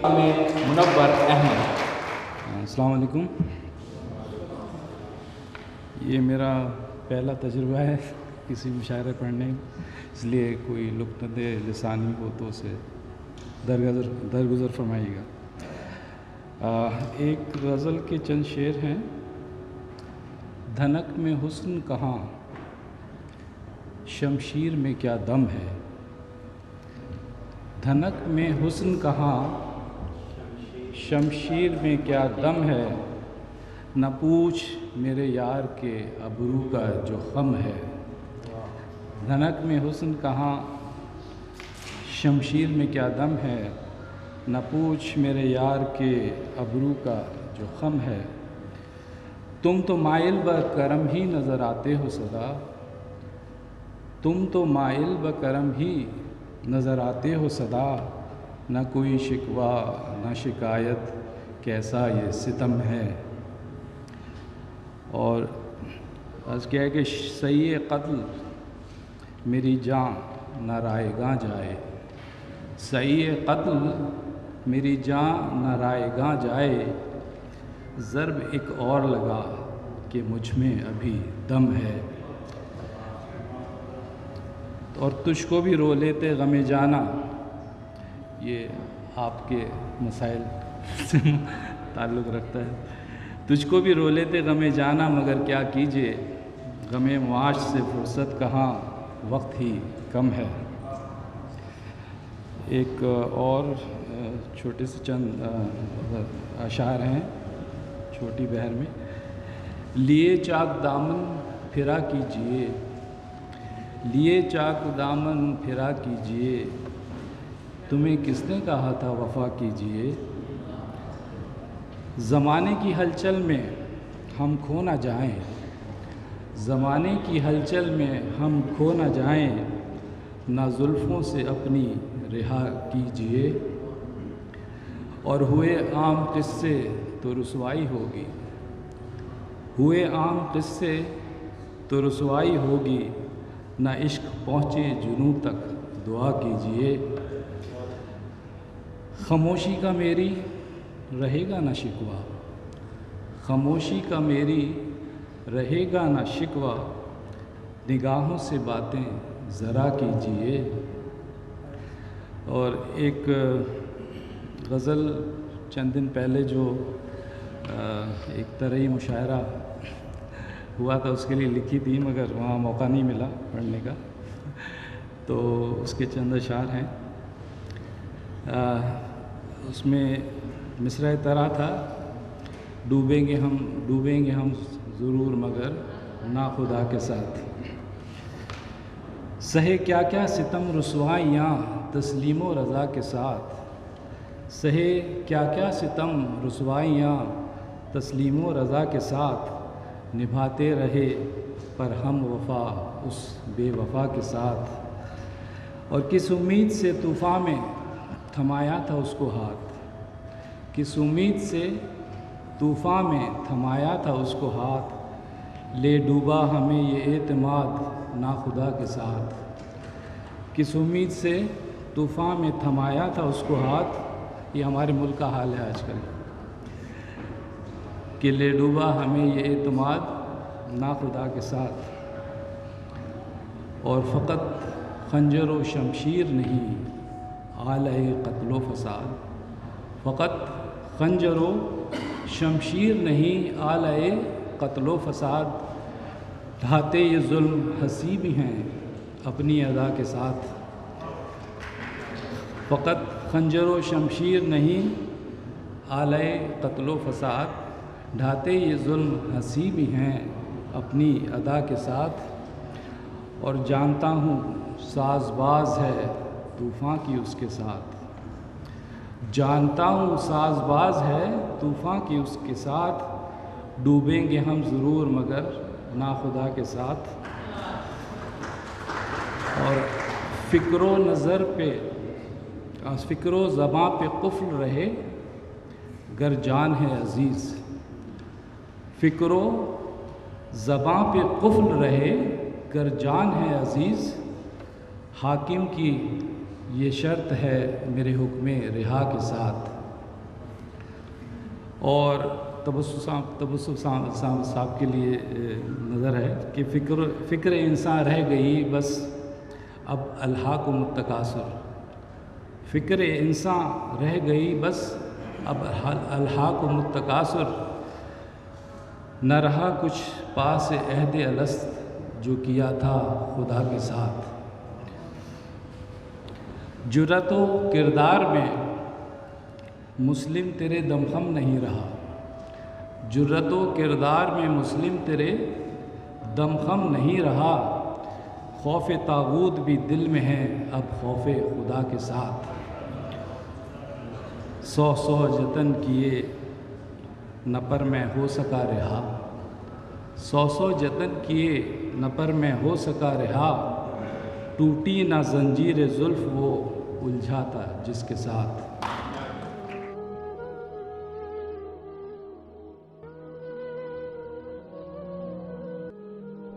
میں منور احمد۔ السلام علیکم۔ یہ میرا پہلا تجربہ ہے کسی مشاعرے پڑھنے، اس لیے کوئی لقطۂ لسانی ہو تو اسے درگزر فرمائیے گا۔ ایک غزل کے چند شعر ہیں۔ دھنک میں حسن کہاں، شمشیر میں کیا دم ہے۔ دھنک میں حسن کہاں، شمشیر میں کیا دم ہے۔ نہ پوچھ میرے یار کے ابرو کا جو خم ہے۔ دھنک میں حسن کہاں، شمشیر میں کیا دم ہے۔ نہ پوچھ میرے یار کے ابرو کا جو خم ہے۔ تم تو مائل بکرم ہی نظر آتے ہو سدا، تم تو مائل بکرم ہی نظر آتے ہو سدا۔ نہ کوئی شکوہ نہ شکایت، کیسا یہ ستم ہے۔ اور عرض کیا ہے کہ سعی قتل میری جان نہ رائے گاں جائے۔ سعی قتل میری جان نہ رائے گاں جائے۔ ضرب ایک اور لگا کہ مجھ میں ابھی دم ہے۔ اور تجھ کو بھی رو لیتے غم جانا، یہ آپ کے مسائل سے تعلق رکھتا ہے۔ تجھ کو بھی رو لیتے غم جانا، مگر کیا کیجیے غم معاش سے فرصت کہاں، وقت ہی کم ہے۔ ایک اور چھوٹے سے چند اشعار ہیں چھوٹی بہر میں۔ لیے چاک دامن پھرا کیجیے، لیے چاک دامن پھرا کیجیے۔ تمہیں کس نے کہا تھا وفا کیجیے۔ زمانے کی ہلچل میں ہم کھو نہ جائیں، زمانے کی ہلچل میں ہم کھو نہ جائیں۔ نہ زلفوں سے اپنی رہا کیجیے، اور ہوئے عام قصے تو رسوائی ہوگی، ہوئے عام قصے تو رسوائی ہوگی۔ نہ عشق پہنچے جنوں تک دعا کیجیے۔ خاموشی کا میری رہے گا نہ شکوہ، خاموشی کا میری رہے گا نہ شکوہ۔ نگاہوں سے باتیں ذرا کیجیے۔ اور ایک غزل چند دن پہلے جو ایک طرحی مشاعرہ ہوا تھا اس کے لیے لکھی تھی، مگر وہاں موقع نہیں ملا پڑھنے کا، تو اس کے چند اشعار ہیں۔ اس میں مصرع طرح تھا، ڈوبیں گے ہم ضرور مگر ناخدا کے ساتھ۔ سہے کیا کیا ستم رسوائیاں تسلیم و رضا کے ساتھ۔ سہے کیا کیا ستم رسوائیاں تسلیم و رضا کے ساتھ۔ نبھاتے رہے پر ہم وفا اس بے وفا کے ساتھ۔ اور کس امید سے طوفاں میں تھمایا تھا اس کو ہاتھ، کس امید سے طوفاں میں تھمایا تھا اس کو ہاتھ۔ لے ڈوبا ہمیں یہ اعتماد ناخدا کے ساتھ۔ کس امید سے طوفاں میں تھمایا تھا اس کو ہاتھ، یہ ہمارے ملک کا حال ہے آج کل، کہ لے ڈوبا ہمیں یہ اعتماد ناخدا کے ساتھ۔ اور فقط خنجر و شمشیر نہیں آلۂ قتل و فساد۔ فقط خنجر و شمشیر نہیں آلۂ قتل و فساد۔ ڈھاتے یہ ظلم ہنسی بھی ہیں اپنی ادا کے ساتھ۔ فقط خنجر و شمشیر نہیں آلۂ قتل و فساد۔ ڈھاتے یہ ظلم ہنسی بھی ہیں اپنی ادا کے ساتھ۔ اور جانتا ہوں ساز باز ہے طوفاں کی اس کے ساتھ، جانتا ہوں ساز باز ہے طوفاں کی اس کے ساتھ۔ ڈوبیں گے ہم ضرور مگر ناخدا کے ساتھ۔ اور فکر و نظر پہ، فکر و زباں پہ قفل رہے گر جان ہے عزیز۔ فکر و زباں پہ قفل رہے گر جان ہے عزیز۔ حاکم کی یہ شرط ہے میرے حکم رہا کے ساتھ۔ اور تبسم صاحب کے لیے نظر ہے کہ فکر انسان رہ گئی بس اب الہاکم التکاثر، فکر انسان رہ گئی بس اب الہاکم التکاثر، نہ رہا کچھ پاس عہد الست جو کیا تھا خدا کے ساتھ۔ جرأت و کردار میں مسلم تیرے دمخم نہیں رہا، جرأت و کردار میں مسلم تیرے دمخم نہیں رہا، خوف طاغوت بھی دل میں ہے اب خوف خدا کے ساتھ۔ سو جتن کیے نہ پر میں ہو سکا رہا، سو جتن کیے نہ پر میں ہو سکا رہا، ٹوٹی نہ زنجیر زلف وہ الجھا تھا جس کے ساتھ۔